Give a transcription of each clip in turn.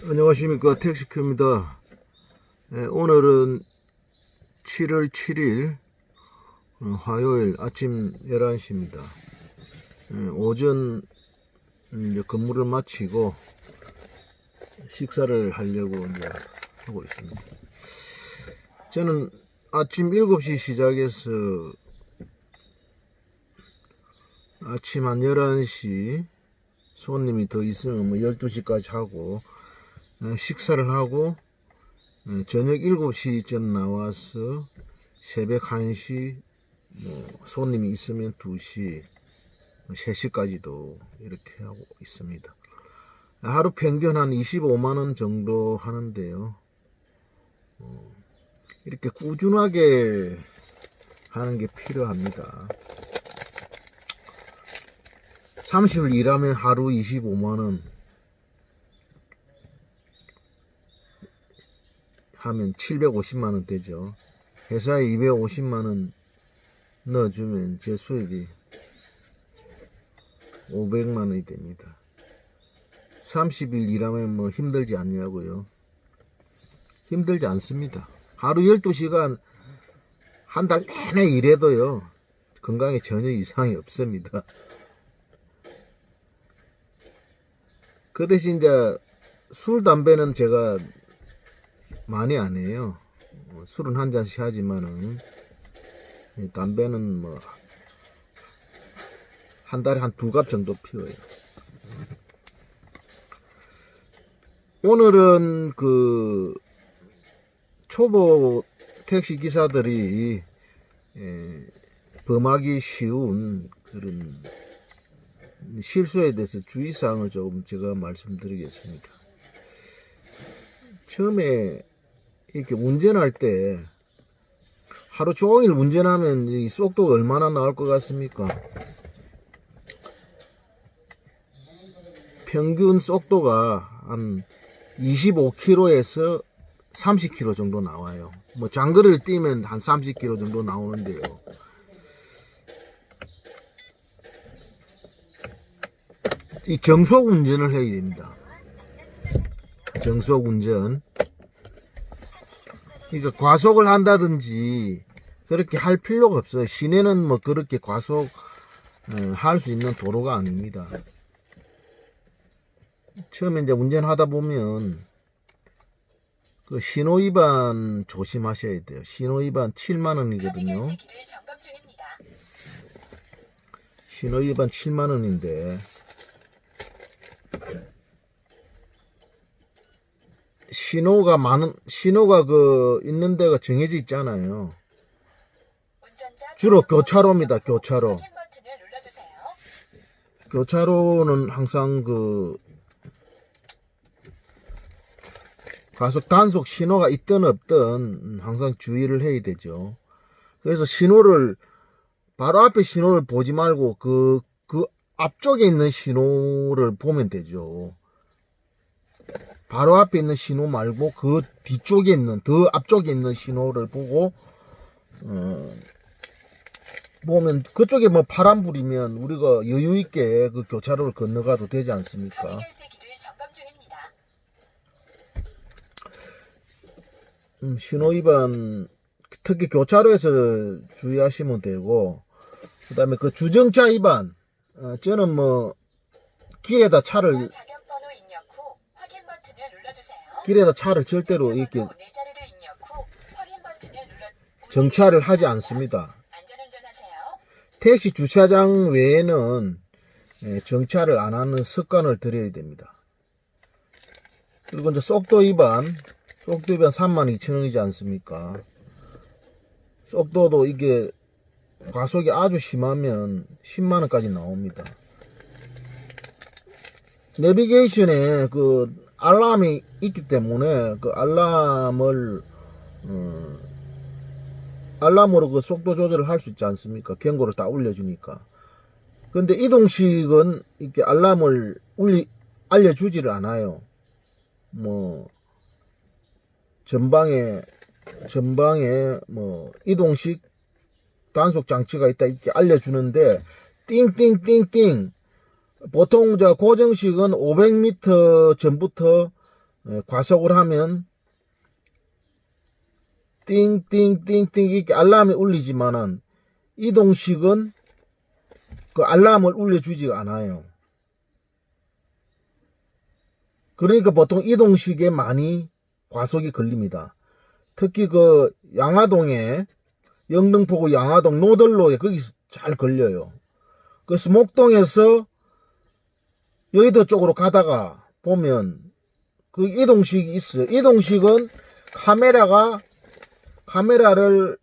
안녕하십니까, 택시큐입니다. 오늘은 7월 7일 화요일 아침 11시입니다. 오전 이제 근무를 마치고 식사를 하려고 이제 하고 있습니다. 저는 아침 7시 시작해서 아침 한 11시 손님이 더 있으면 12시까지 하고 식사를 하고 저녁 7시쯤 나와서 새벽 1시 손님이 있으면 2시 3시까지도 이렇게 하고 있습니다. 하루 평균 한 25만원 정도 하는데요. 이렇게 꾸준하게 하는 게 필요합니다. 30일 일하면 하루 25만원 하면 750만원 되죠. 회사에 250만원 넣어주면 제 수익이 500만원이 됩니다. 30일 일하면 뭐 힘들지 않냐고요? 힘들지 않습니다. 하루 12시간 한 달 내내 일해도요, 건강에 전혀 이상이 없습니다. 그 대신 이제 술, 담배는 제가 많이 안 해요. 술은 한 잔씩 하지만은 담배는 뭐 한 달에 한 2갑 정도 피워요. 오늘은 그 초보 택시 기사들이 범하기 쉬운 그런 실수에 대해서 주의사항을 조금 제가 말씀드리겠습니다. 처음에 이렇게 운전할 때 하루 종일 운전하면 이 속도가 얼마나 나올 것 같습니까? 평균 속도가 한 25km에서 30km 정도 나와요. 뭐 장거리를 뛰면 한 30km 정도 나오는데요. 이 정속 운전을 해야 됩니다. 정속 운전. 그러니까 과속을 한다든지 그렇게 할 필요가 없어요. 시내는 뭐 그렇게 과속 할 수 있는 도로가 아닙니다. 처음에 이제 운전하다 보면 그 신호 위반 조심하셔야 돼요. 신호 위반 7만 원이거든요. 신호 위반 7만 원인데 신호가 그 있는 데가 정해져 있잖아요. 주로 교차로입니다. 교차로. 교차로는 항상 그 과속 단속 신호가 있든 없든 항상 주의를 해야 되죠. 그래서 신호를 바로 앞에 신호를 보지 말고 그 앞쪽에 있는 신호를 보면 되죠. 바로 앞에 있는 신호 말고 그 뒤쪽에 있는, 더 앞쪽에 있는 신호를 보고 보면 그쪽에 뭐 파란불이면 우리가 여유있게 그 교차로를 건너가도 되지 않습니까? 신호 위반 특히 교차로에서 주의하시면 되고, 그 다음에 그 주정차 위반, 저는 뭐 길에다 차를 절대로 이렇게 정차를 하지 않습니다. 택시 주차장 외에는 정차를 안 하는 습관을 들여야 됩니다. 그리고 이제 속도 위반 32,000원이지 않습니까? 속도도 이게 과속이 아주 심하면 10만원까지 나옵니다. 내비게이션에 그 알람이 있기 때문에 그 알람으로 그 속도 조절을 할 수 있지 않습니까? 경고를 다 울려주니까. 근데 이동식은 이렇게 알람을 알려주지를 않아요. 뭐 전방에 뭐 이동식 단속 장치가 있다 이렇게 알려주는데 띵띵띵띵 보통 고정식은 500m 전부터 과속을 하면 띵띵띵띵 이렇게 알람이 울리지만은 이동식은 그 알람을 울려주지가 않아요. 그러니까 보통 이동식에 많이 과속이 걸립니다. 특히 그 양화동에 영등포구 양화동 노들로에 거기서 잘 걸려요. 그래서 목동에서 여의도 쪽으로 가다가 보면 그 이동식이 있어요. 이동식은 카메라를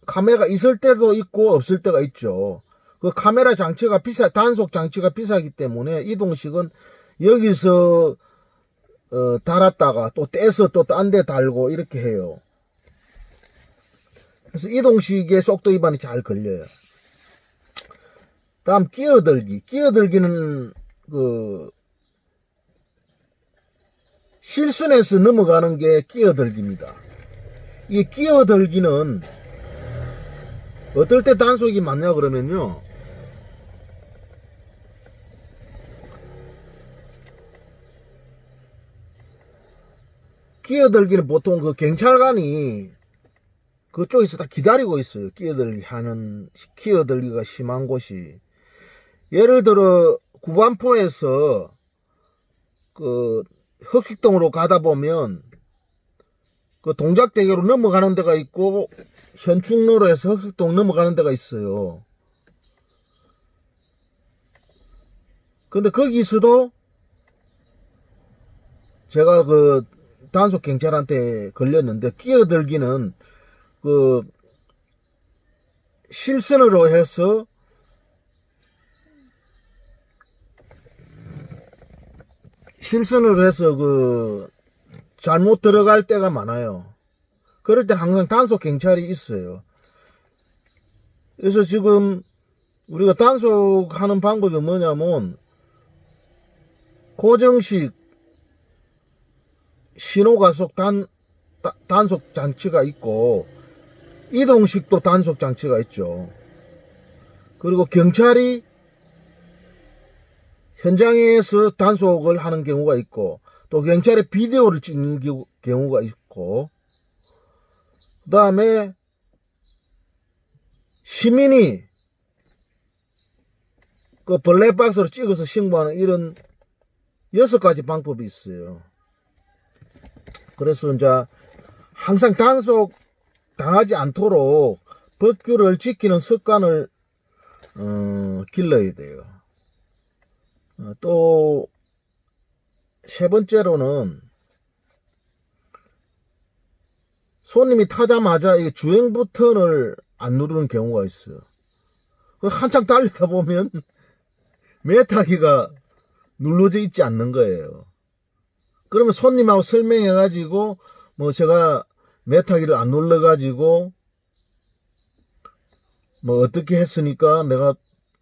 카메라가 있을 때도 있고 없을 때가 있죠. 그 카메라 장치가 단속 장치가 비싸기 때문에 이동식은 여기서 달았다가 또 떼서 또 딴 데 달고 이렇게 해요. 그래서 이동식의 속도 위반이 잘 걸려요. 다음 끼어들기. 끼어들기는 실순에서 넘어가는 게 끼어들기입니다. 이 끼어들기는 어떨 때 단속이 많냐 그러면요. 끼어들기는 보통 그 경찰관이 그쪽에서 다 기다리고 있어요. 끼어들기가 심한 곳이. 예를 들어, 구반포에서 그 흑식동으로 가다 보면 그 동작대교로 넘어가는 데가 있고, 현충로로해서 흑식동 넘어가는 데가 있어요. 근데 거기서도 제가 그 단속 경찰한테 걸렸는데, 끼어들기는 그 실선으로 해서 그 잘못 들어갈 때가 많아요. 그럴 땐 항상 단속 경찰이 있어요. 그래서 지금 우리가 단속하는 방법이 뭐냐면 고정식 신호가속 단속 장치가 있고 이동식도 단속 장치가 있죠. 그리고 경찰이 현장에서 단속을 하는 경우가 있고 또 경찰의 비디오를 찍는 경우가 있고 그 다음에 시민이 그 블랙박스로 찍어서 신고하는 이런 6가지 방법이 있어요. 그래서 이제 항상 단속 당하지 않도록 법규를 지키는 습관을 길러야 돼요. 또 세 번째로는 손님이 타자마자 이 주행 버튼을 안 누르는 경우가 있어요. 한창 달리다 보면 매타기가 눌러져 있지 않는 거예요. 그러면 손님하고 설명해가지고 뭐 제가 매타기를 안 눌러가지고 뭐 어떻게 했으니까 내가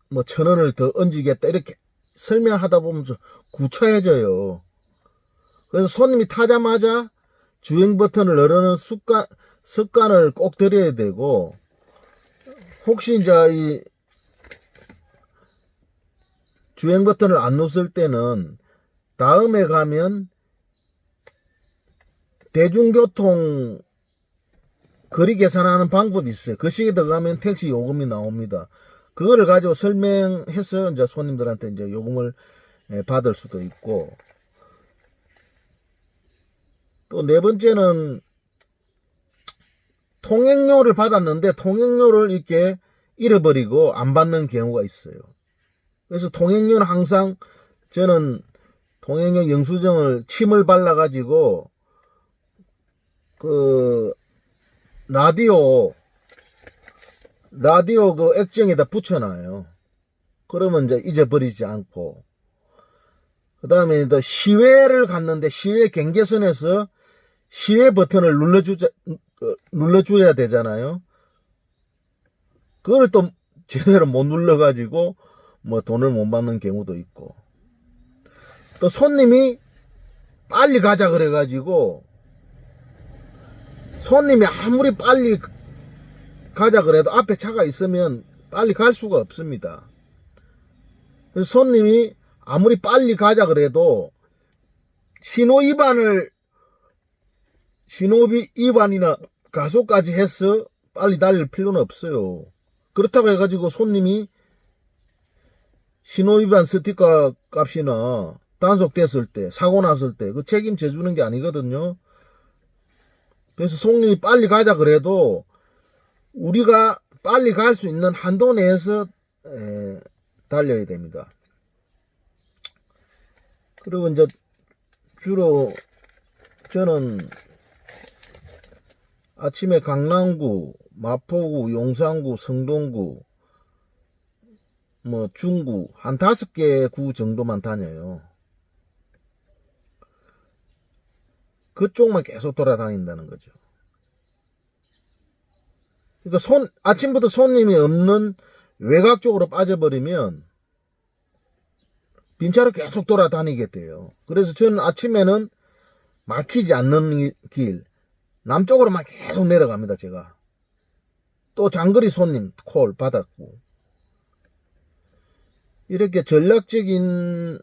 뭐 1,000원을 더 얹으겠다 이렇게 설명하다 보면 좀 구차해져요. 그래서 손님이 타자마자 주행 버튼을 누르는 습관을 꼭 들여야 되고 혹시 이제 이 주행 버튼을 안 누를 때는 다음에 가면 대중교통 거리 계산하는 방법이 있어요. 그 시기에 들어가면 택시 요금이 나옵니다. 그거를 가지고 설명해서 이제 손님들한테 이제 요금을 받을 수도 있고 또 네 번째는 통행료를 받았는데 통행료를 이렇게 잃어버리고 안 받는 경우가 있어요. 그래서 통행료는 항상 저는 통행료 영수증을 침을 발라가지고 그 라디오 그 액정에다 붙여놔요. 그러면 이제 잊어버리지 않고. 그 다음에 또 시외를 갔는데 시외 경계선에서 시외 버튼을 눌러줘야 되잖아요. 그걸 또 제대로 못 눌러가지고 뭐 돈을 못 받는 경우도 있고. 또 손님이 빨리 가자 그래가지고 손님이 아무리 빨리 가자 그래도 앞에 차가 있으면 빨리 갈 수가 없습니다. 그래서 손님이 아무리 빨리 가자 그래도 신호 위반이나 가속까지 해서 빨리 달릴 필요는 없어요. 그렇다고 해가지고 손님이 신호 위반 스티커 값이나 단속됐을 때, 사고 났을 때 그 책임져 주는 게 아니거든요. 그래서 손님이 빨리 가자 그래도 우리가 빨리 갈 수 있는 한도 내에서 달려야 됩니다. 그리고 이제 주로 저는 아침에 강남구, 마포구, 용산구, 성동구, 뭐 중구 한 5개 구 정도만 다녀요. 그쪽만 계속 돌아다닌다는 거죠. 그러니까 아침부터 손님이 없는 외곽 쪽으로 빠져버리면 빈차로 계속 돌아다니게 돼요. 그래서 저는 아침에는 막히지 않는 길 남쪽으로만 계속 내려갑니다. 제가 또 장거리 손님 콜 받았고, 이렇게 전략적인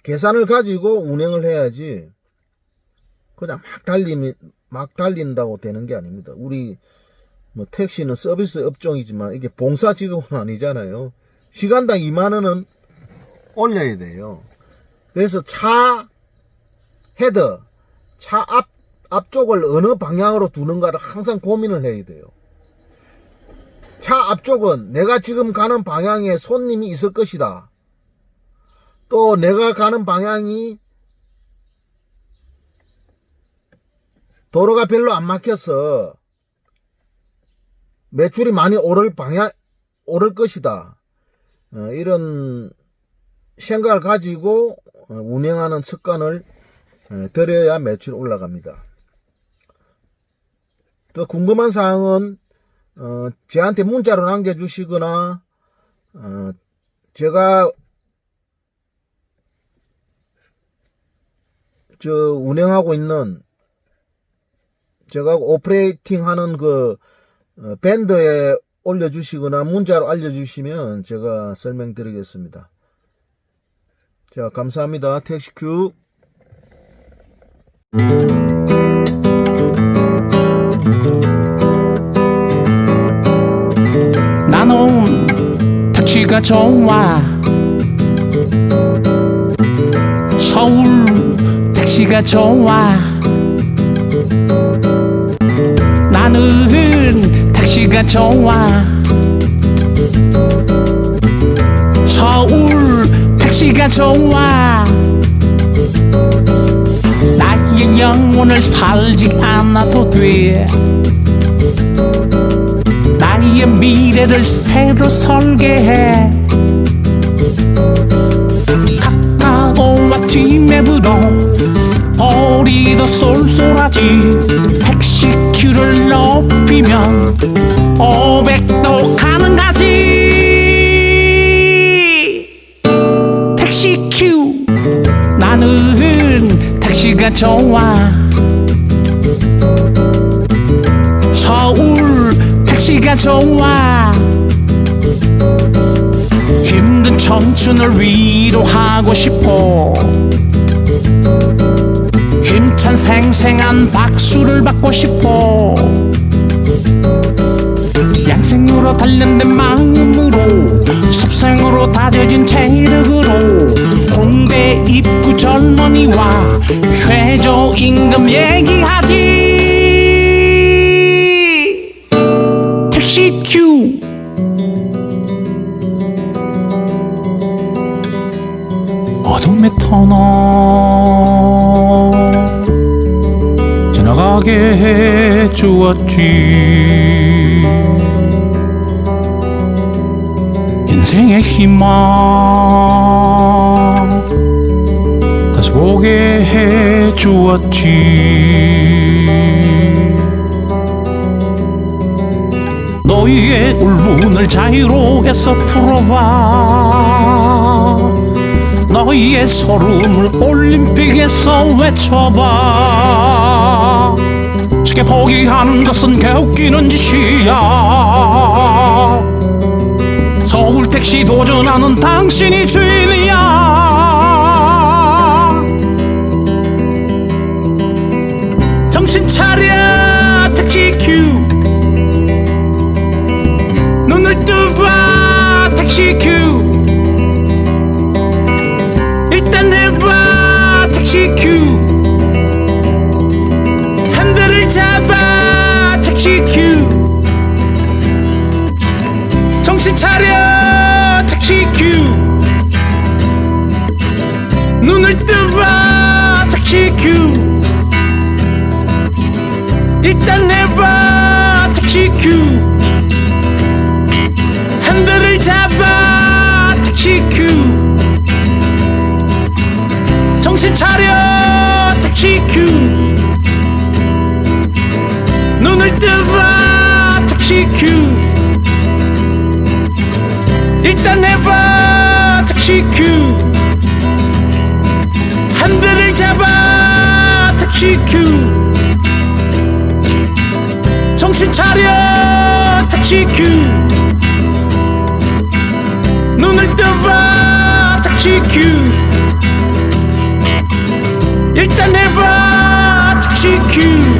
계산을 가지고 운행을 해야지 그냥 막 달린다고 되는 게 아닙니다. 우리 뭐 택시는 서비스 업종이지만 이게 봉사 직업은 아니잖아요. 시간당 2만원은 올려야 돼요. 그래서 차 헤더, 차 앞쪽을 어느 방향으로 두는가를 항상 고민을 해야 돼요. 차 앞쪽은 내가 지금 가는 방향에 손님이 있을 것이다. 또 내가 가는 방향이 도로가 별로 안 막혀서 매출이 많이 오를 것이다. 이런 생각을 가지고 운행하는 습관을 들여야 매출이 올라갑니다. 또 궁금한 사항은 저한테 문자로 남겨주시거나 제가 운행하고 있는, 제가 오퍼레이팅 하는 그 밴드에 올려주시거나 문자로 알려주시면 제가 설명드리겠습니다. 자, 감사합니다. 택시큐. 나는 택시가 좋아. 서울 택시가 좋아. 나는 택시가 좋아. 서울 택시가 좋아. 나의 영혼을 팔지 않아도 돼. 나의 미래를 새로 설계해. 카카오와 티맵으로 거리도 쏠쏠하지. 택시큐를 높이면 500도 가능하지. 택시큐. 나는 택시가 좋아. 서울 택시가 좋아. 힘든 청춘을 위로하고 싶어. 힘찬 생생한 박수를 받고 싶어. 양생으로 단련된 마음으로 습생으로 다져진 체력으로 홍대 입구 젊은이와 최저임금 얘기하지. 택시큐. 어둠의 터널 지나가게 해주었지. 인생의 희망 다시 보게 해주었지. 너희의 울분을 자유로에서 풀어봐. 너희의 서름을 올림픽에서 외쳐봐. 쉽게 포기하는 것은 개웃기는 짓이야. 서울 택시 도전하는 당신이 주인이야. 눈을 뜨봐 택시 큐 일단 해봐 택시 큐 핸들을 잡아 택시 큐 정신 차려 택시 큐 눈을 뜨봐 택시 큐 일단 해봐 택시 큐 핸들을 잡아 택시 큐 정신 차려 택시 큐 눈을 뜨봐 택시 큐 일단 해봐 택시 큐